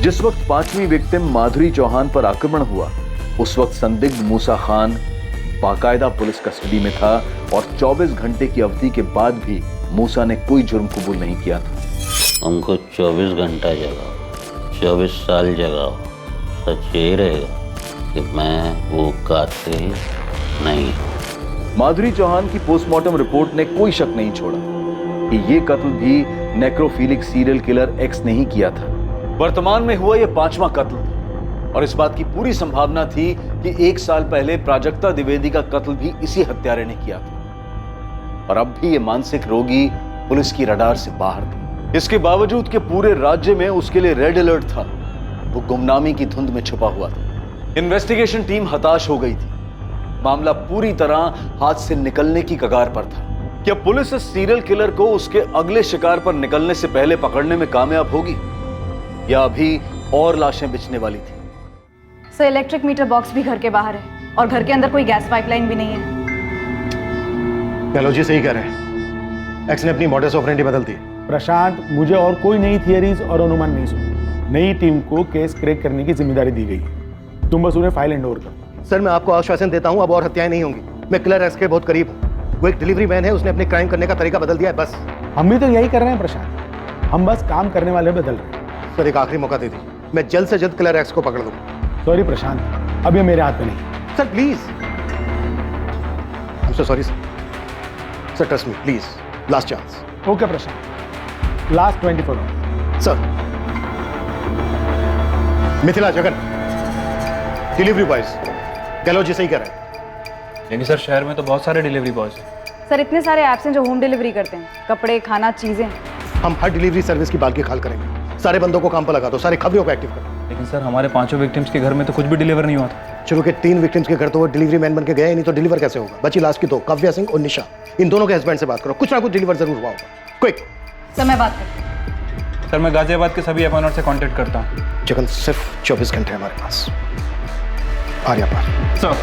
जिस वक्त 5वीं विक्टिम माधुरी चौहान पर आक्रमण हुआ, उस वक्त संदिग्ध मूसा खान बाकायदा पुलिस कस्टडी में था और 24 घंटे की अवधि के बाद भी मूसा ने कोई जुर्म कबूल नहीं किया था। हमको 24 घंटा जगाओ, 24 साल जगाओ, सच यही रहेगा कि मैं वो कातिल नहीं। माधुरी चौहान की पोस्टमार्टम रिपोर्ट ने कोई शक नहीं छोड़ा कि ये कत्ल भी नेक्रोफिलिक सीरियल किलर एक्स ने ही किया था। वर्तमान में हुआ यह 5वां कत्ल था और इस बात की पूरी संभावना थी कि 1 साल पहले प्राजक्ता द्विवेदी का कत्ल भी इसी हत्यारे ने किया था। और अब भी ये मानसिक रोगी पुलिस की रडार से बाहर थे। इसके बावजूद कि पूरे राज्य में उसके लिए रेड अलर्ट था, वो गुमनामी की धुंध में छुपा हुआ था। इन्वेस्टिगेशन टीम हताश हो गई थी। मामला पूरी तरह हाथ से निकलने की कगार पर था। क्या पुलिस इस सीरियल किलर को उसके अगले शिकार पर निकलने से पहले पकड़ने में कामयाब होगी, या अभी और लाशें बिछने वाली थी? सर, इलेक्ट्रिक मीटर बॉक्स भी घर के बाहर है और घर के अंदर कोई गैस पाइपलाइन भी नहीं है। गहलोत जी सही कह रहे हैं, एक्स ने अपनी मॉडस ऑपरेंडी बदल दी। प्रशांत, मुझे और कोई नई थियरीज और अनुमान नहीं सुन। नई टीम को केस क्रैक करने की जिम्मेदारी दी गई है। तुम बस उन्हें फाइल हैंड ओवर करो। सर, मैं आपको आश्वासन देता हूं, अब और हत्याएं नहीं होंगी। मैं किलर एक्स के बहुत करीब हूं। वो एक डिलीवरी मैन है, उसने अपने क्राइम करने का तरीका बदल दिया है, बस। हम भी तो यही कर रहे हैं प्रशांत, हम बस काम करने वाले बदल रहे हैं। सर, एक आखिरी मौका दे दीजिए, मैं जल्द से जल्द किलर एक्स को पकड़ लूंगा। सॉरी प्रशांत, अब ये मेरे हाथ में नहीं। Sir please, I am so sorry sir, trust me please, last chance. Okay Prashant, last 24 hours. Sir, Mithila, Jagan, delivery boys, Gehlot ji सही कह रहे हैं। लेकिन सर शहर में तो बहुत सारे डिलीवरी बॉयज हैं। सर, इतने सारे ऐप्स हैं जो होम डिलीवरी करते हैं, कपड़े, खाना, चीजें। हम हर डिलीवरी सर्विस की बाल की खाल करेंगे। सारे बंदों को काम पर लगा दो, सारे खबरों को एक्टिव करो। लेकिन सर हमारे 5 विक्टिम्स के घर में तो कुछ भी डिलीवर नहीं हुआ था। चलो के 3 विक्टिम्स के घर तो वो डिलीवरी मैन बन के गए, नहीं तो डिलीवर कैसे होगा? बची लास्ट की 2, काव्या सिंह और निशा। इन दोनों के हस्बैंड से बात करो, कुछ ना कुछ डिलीवर जरूर हुआ होगा। क्विक। सर, मैं बात करती हूं। सर मैं गाजियाबाद के सभी एपॉइंटर से कांटेक्ट करता हूँ। जगन, सिर्फ 24 घंटे हमारे पास। आर्या पार। सर।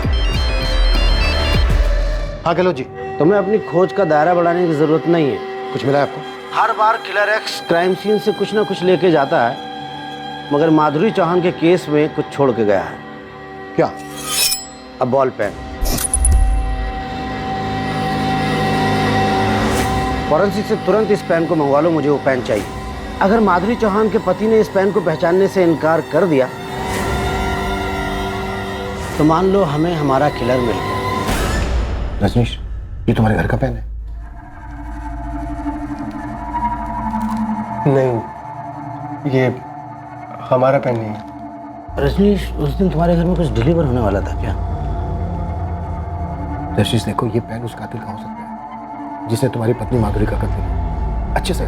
हाँ गहलोत जी, तुम्हें अपनी खोज का दायरा बढ़ाने की जरूरत नहीं है। कुछ मिला है आपको? हर बार किलर एक्स क्राइम सीन से कुछ ना कुछ लेके जाता है, मगर माधुरी चौहान के केस में कुछ छोड़ के गया है। क्या? अब बॉल पेन। फॉरेंसिक से तुरंत इस पेन को मंगवा लो, मुझे वो पेन चाहिए। अगर माधुरी चौहान के पति ने इस पेन को पहचानने से इनकार कर दिया तो मान लो हमें हमारा किलर मिल गया। रजनीश, ये तुम्हारे घर का पेन है? नहीं, ये हमारा पेन नहीं है। रजनीश, उस दिन तुम्हारे घर में कुछ डिलीवर होने वाला था क्या? रजनीश देखो, ये पेन उस कातिल का हो सकता है जिसने तुम्हारी पत्नी माधुरी का कत्ल किया। अच्छे से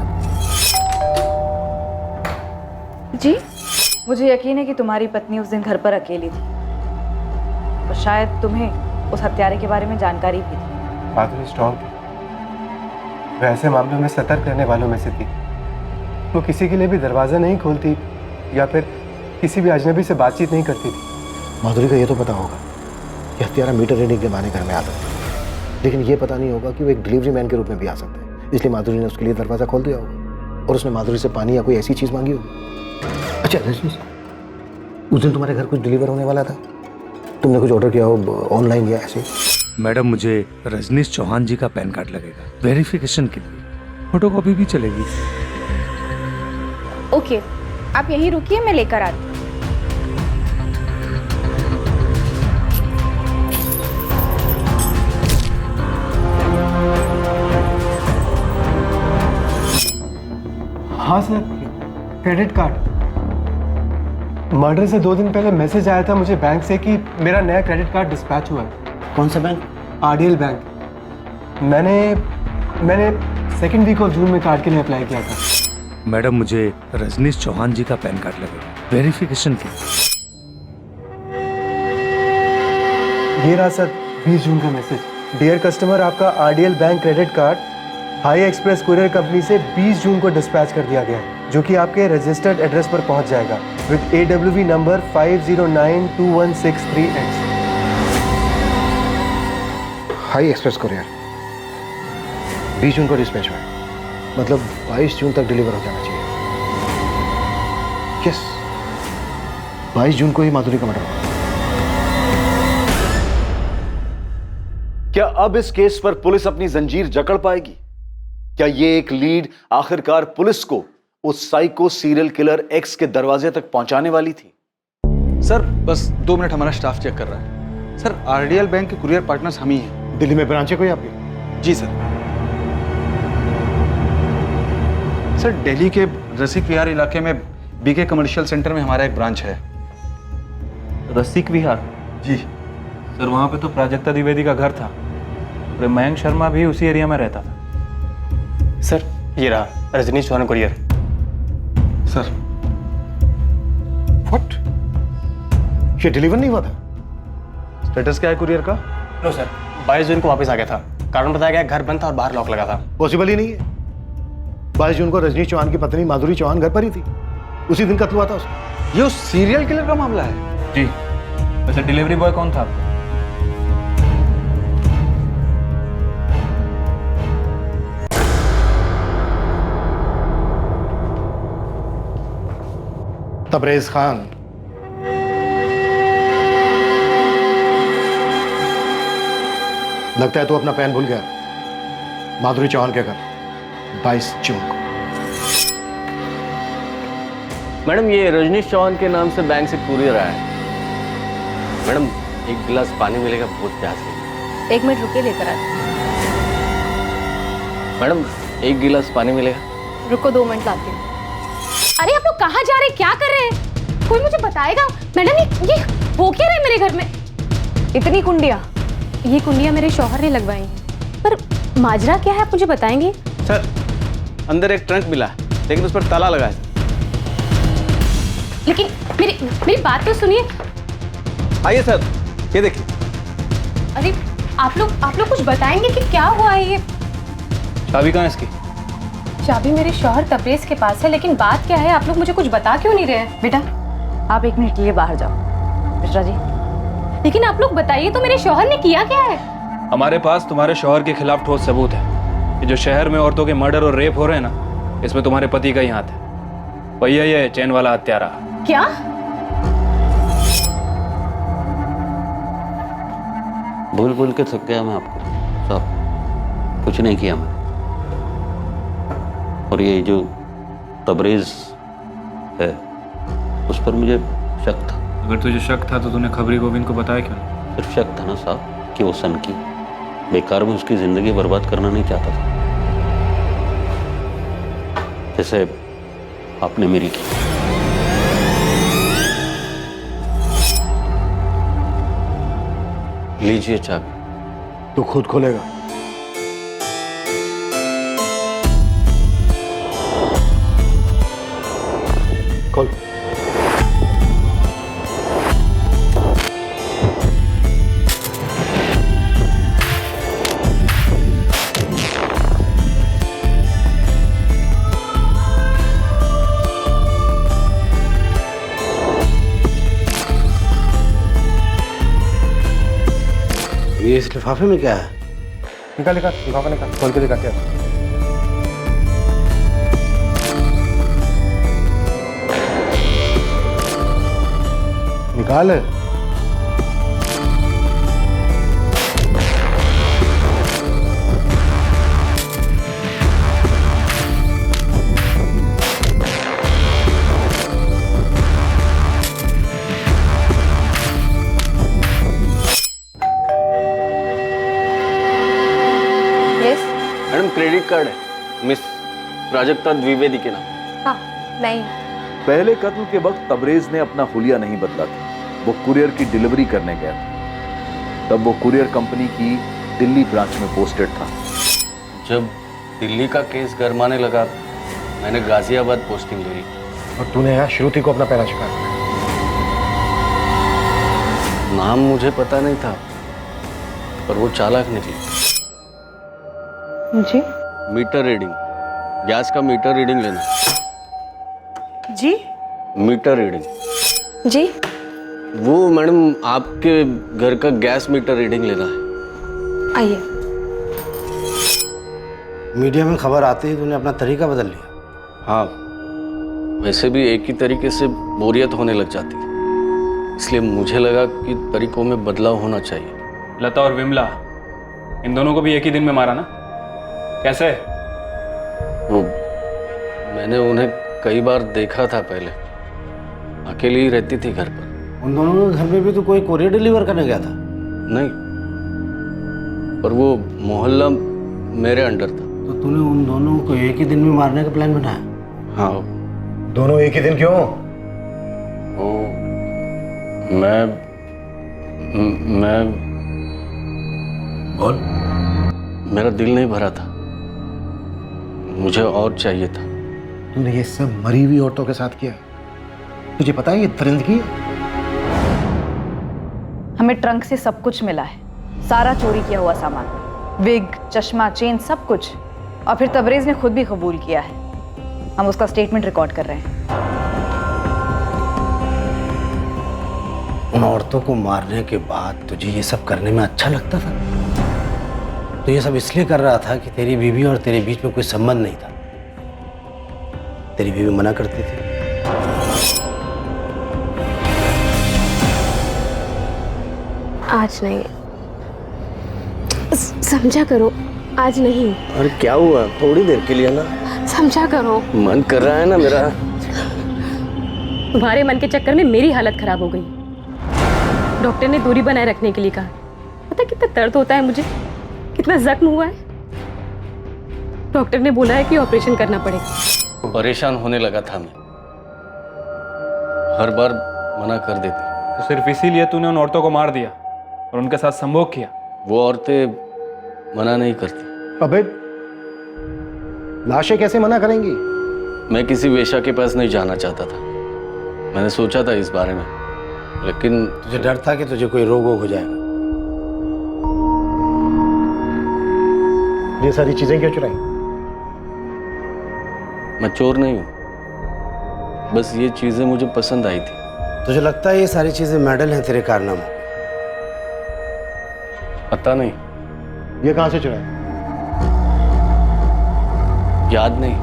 जी, मुझे यकीन है कि तुम्हारी पत्नी उस दिन घर पर अकेली थी और शायद तुम्हें उस हत्यारे के बारे में जानकारी भी थी। माधुरी स्ट्रॉन्ग थी, वैसे मामलों में सतर्क रहने वालों में से थी। वो किसी के लिए भी दरवाज़ा नहीं खोलती या फिर किसी भी अजनबी से बातचीत नहीं करती थी। माधुरी का ये तो पता होगा कि हत्यारा मीटर रीडिंग के बहाने घर में आता है, लेकिन ये पता नहीं होगा कि वो एक डिलीवरी मैन के रूप में भी आ सकता है। इसलिए माधुरी ने उसके लिए दरवाज़ा खोल दिया होगा और उसने माधुरी से पानी या कोई ऐसी चीज़ मांगी होगी। अच्छा रजनीश, उस दिन तुम्हारे घर कुछ डिलीवर होने वाला था, तुमने कुछ ऑर्डर किया हो ऑनलाइन या ऐसे? मैडम, मुझे रजनीश चौहान जी का पैन कार्ड लगेगा वेरिफिकेशन के लिए। फोटोकॉपी भी चलेगी। ओके, आप यहीं रुकिए, मैं लेकर आती हूँ। हाँ सर, क्रेडिट कार्ड। मर्डर से 2 दिन पहले मैसेज आया था मुझे बैंक से कि मेरा नया क्रेडिट कार्ड डिस्पैच हुआ है। कौन सा बैंक? आरडीएल बैंक। मैंने 2nd वीक ऑफ जून में कार्ड के लिए अप्लाई किया था। मैडम, मुझे रजनीश चौहान जी का पैन कार्ड लगेगा वेरिफिकेशन के लिए। ये रहा सर 20 जून का मैसेज। डियर कस्टमर, आपका RDL bank credit card high express courier company से 20 जून को डिस्पैच कर दिया गया है, जो कि आपके रजिस्टर्ड एड्रेस पर पहुंच जाएगा with AWV number 50921638। High express courier 20 जून को डिस्पैच हुआ है, मतलब 22 जून तक डिलीवर हो जाना चाहिए। यस, 22 जून को ही माधुरी का मर्डर हुआ। क्या अब इस केस पर पुलिस अपनी जंजीर जकड़ पाएगी? क्या ये एक लीड आखिरकार पुलिस को उस साइको सीरियल किलर एक्स के दरवाजे तक पहुंचाने वाली थी? सर बस 2 मिनट, हमारा स्टाफ चेक कर रहा है। सर आरडीएल बैंक के कुरियर पार्टनर्स हम ही हैं। दिल्ली में ब्रांच है कोई आपकी? जी सर। सर दिल्ली के रसिक विहार इलाके में बीके कमर्शियल सेंटर में हमारा एक ब्रांच है। रसिक विहार? जी सर, वहाँ पे तो प्राजक्ता द्विवेदी का घर था और मयंक शर्मा भी उसी एरिया में रहता था। सर ये रहा Rajneesh Chauhan courier. Sir. What? ये डिलीवर नहीं हुआ था? स्टेटस क्या है कुरियर का? नो सर, 22 जून को वापस आ गया था। कारण बताया गया घर बंद था और बाहर लॉक लगा था। पॉसिबल ही नहीं है। 22 जून को रजनीश चौहान की पत्नी माधुरी चौहान घर पर ही थी। उसी दिन कत्ल हुआ था उसका। ये उस सीरियल किलर का मामला है? जी। वैसे डिलीवरी बॉय कौन था? तबरेज खान। लगता है तू अपना प्लान भूल गया। माधुरी चौहान के घर 22 जून को। मैडम, ये रजनीश चौहान के नाम से बैंक से कुरियर आया है। मैडम, एक गिलास पानी मिलेगा? बहुत प्यास लगी। 1 मिनट रुकिए, लेकर आते। मैडम, एक गिलास पानी मिलेगा? रुको, 2 मिनट लाती हूँ। अरे आप लोग कहाँ जा रहे हैं, क्या कर रहे हैं? कोई मुझे बताएगा? मैडम, ये हो क्या रहा है मेरे घर में? इतनी कुंडियाँ? ये कुंडियाँ मेरे शौहर ने लगवाई हैं। पर माजरा क्या है, आप मुझे बताएंगे? सर, अंदर एक ट्रंक मिला है, लेकिन उस पर ताला लगा है। लेकिन मेरी बात तो सुनिए। आइए सर, ये देखिए। अरे आप लोग कुछ बताएंगे कि क्या हुआ है? ये चाबी कहाँ है इसकी? चाबी मेरे शौहर तबरेज के पास है, लेकिन बात क्या है, आप लोग मुझे कुछ बता क्यों नहीं रहे? बेटा, आप 1 मिनट के लिए बाहर जाओ। मिश्रा जी। लेकिन आप लोग बताइए तो, मेरे शौहर ने किया क्या है? हमारे पास तुम्हारे शौहर के खिलाफ ठोस सबूत है कि जो शहर में औरतों के मर्डर और रेप हो रहे हैं ना, इसमें तुम्हारे पति का ही हाथ है। वही है ये चैन वाला हत्यारा। क्या? भूल के थक गया मैं आपको साहब, कुछ नहीं किया मैं। और ये जो तबरेज है उस पर मुझे शक था। अगर तुझे शक था तो तूने खबरी गोविंद को बताया क्यों? सिर्फ शक था ना साहब कि वो सन की बेकार में उसकी जिंदगी बर्बाद करना नहीं चाहता था, जैसे आपने मेरी की। लीजिए चाबी। तू खुद खोलेगा? खोल। ये इस लिफाफे में क्या है? निकाल लिफाफा निकाल, खोल के दिखा क्या। निकाल। मैडम, क्रेडिट कार्ड है, मिस प्राजक्ता द्विवेदी के नाम। हाँ, नहीं। पहले कत्ल के वक्त तबरेज ने अपना हुलिया नहीं बदला था। वो कुरियर की डिलीवरी करने गया था। तब वो कुरियर कंपनी की दिल्ली ब्रांच में पोस्टेड था। जब दिल्ली का केस गरमाने लगा, मैंने गाजियाबाद पोस्टिंग ले ली। और तूने यहाँ श्रुति को अपना पहला शिकार बनाया। नाम मुझे पता नहीं था, पर वो चालाक निकली। जी? मीटर रीडिंग, गैस का मीटर रीडिंग लेना। जी? Meter reading. जी? वो मैडम, आपके घर का गैस मीटर रीडिंग लेना है। आइए। मीडिया में खबर आते ही तूने अपना तरीका बदल लिया। हाँ, वैसे भी एक ही तरीके से बोरियत होने लग जाती है, इसलिए मुझे लगा कि तरीकों में बदलाव होना चाहिए। लता और विमला, इन दोनों को भी एक ही दिन में मारा ना? कैसे? वो मैंने उन्हें कई बार देखा था पहले, अकेली ही रहती थी घर पर। उन दोनों के घर में भी तो कोई कोरियर डिलीवर करने गया था? नहीं, पर वो मोहल्ला मेरे अंडर था। तो तूने उन दोनों को एक ही दिन में मारने का प्लान बनाया? हाँ। दोनों एक ही दिन क्यों? वो मैं बोल। मेरा दिल नहीं भरा था, मुझे और चाहिए था। तूने ये सब मरी हुई औरतों के साथ किया है। तुझे पता है ये दरिंदगी है? हमें ट्रंक से सब कुछ मिला है, सारा चोरी किया हुआ सामान, विग, चश्मा, चेन, सब कुछ। और फिर तबरेज ने खुद भी कबूल किया है। हम उसका स्टेटमेंट रिकॉर्ड कर रहे हैं। उन औरतों को मारने के बाद तुझे ये सब करने में अच्छा लगता था? तो ये सब इसलिए कर रहा था कि तेरी बीवी और तेरे बीच में कोई संबंध नहीं था। तेरी बीवी मना करती थी। आज नहीं, समझा करो, आज नहीं। अरे क्या हुआ? थोड़ी देर के लिए ना, समझा करो। मन कर रहा है ना मेरा। तुम्हारे मन के चक्कर में मेरी हालत खराब हो गई। डॉक्टर ने दूरी बनाए रखने के लिए कहा। पता कितना दर्द होता है मुझे, कितना जख्म हुआ है। डॉक्टर ने बोला है कि ऑपरेशन करना पड़ेगा। परेशान होने लगा था मैं, हर बार मना कर देती। तो सिर्फ इसीलिए तूने उन औरतों को मार दिया और उनके साथ संभोग किया? वो औरतें मना नहीं करती। अबे लाशें कैसे मना करेंगी? मैं किसी वेश्या के पास नहीं जाना चाहता था। मैंने सोचा था इस बारे में, लेकिन तुझे डर था कि तुझे कोई रोग हो जाएगा। ये सारी चीजें क्यों चुराई? मैं चोर नहीं हूं, बस ये चीजें मुझे पसंद आई थी। तुझे लगता है ये सारी चीजें मेडल हैं तेरे कारनामों? पता नहीं। ये कहां से चुराई? याद नहीं।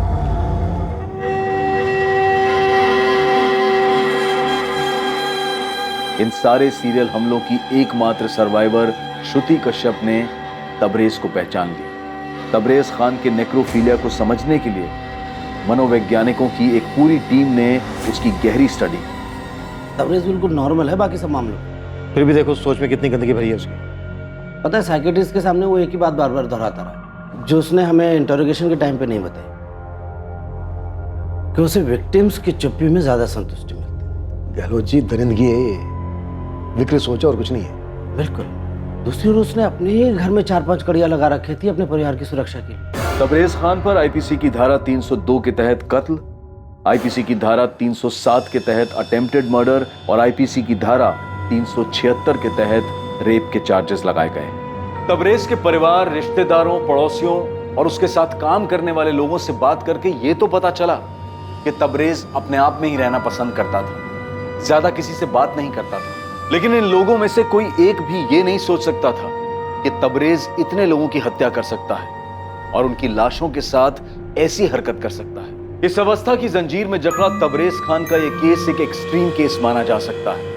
इन सारे सीरियल हमलों की एकमात्र सर्वाइवर श्रुति कश्यप ने तबरेज को पहचान लिया। तबरेज खान के नेक्रोफीलिया को समझने के लिए मनोवैज्ञानिकों की एक पूरी टीम ने उसकी गहरी स्टडी की। तबरेज बिल्कुल नॉर्मल है बाकी सब मामलों। फिर भी देखो सोच में कितनी गंदगी भरी है उसकी। पता है साइकियाट्रिस्ट के सामने वो एक ही बात बार बार दोहराता रहा, जो उसने हमें इंटरोगेशन के टाइम पे नहीं बताई, कि उसे विक्टिम्स की चुप्पी में ज्यादा संतुष्टि मिलती। गहलोत जी, दरिंदगी है ये, विकृत सोच और कुछ नहीं है। बिल्कुल। दूसरी ओर उसने अपने ही घर में 4-5 कड़ियां लगा रखी थी अपने परिवार की सुरक्षा के लिए। तबरेज खान पर आईपीसी की धारा 302 के तहत कत्ल, आईपीसी की धारा 307 के तहत अटेम्प्टेड मर्डर और आईपीसी की धारा 376 के तहत रेप के चार्जेस लगाए गए। तबरेज के परिवार, रिश्तेदारों, पड़ोसियों और उसके साथ काम करने वाले लोगों से बात करके ये तो पता चला कि तबरेज अपने आप में ही रहना पसंद करता था, ज्यादा किसी से बात नहीं करता था। लेकिन इन लोगों में से कोई एक भी ये नहीं सोच सकता था कि तबरेज इतने लोगों की हत्या कर सकता है और उनकी लाशों के साथ ऐसी हरकत कर सकता है। इस अवस्था की जंजीर में जकड़ा तबरेज खान का यह केस एक एक्सट्रीम केस माना जा सकता है,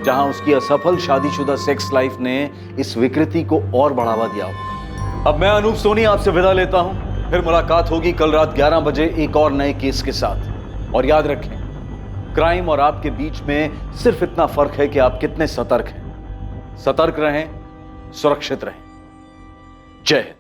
जहां उसकी असफल शादीशुदा सेक्स लाइफ ने इस विकृति को और बढ़ावा दिया होगा। अब मैं अनूप सोनी आपसे विदा लेता हूं। फिर मुलाकात होगी कल रात 11 बजे एक और नए केस के साथ। और याद रखें, क्राइम और आपके बीच में सिर्फ इतना फर्क है कि आप कितने सतर्क हैं। सतर्क रहें, सुरक्षित रहें। जय हिंद।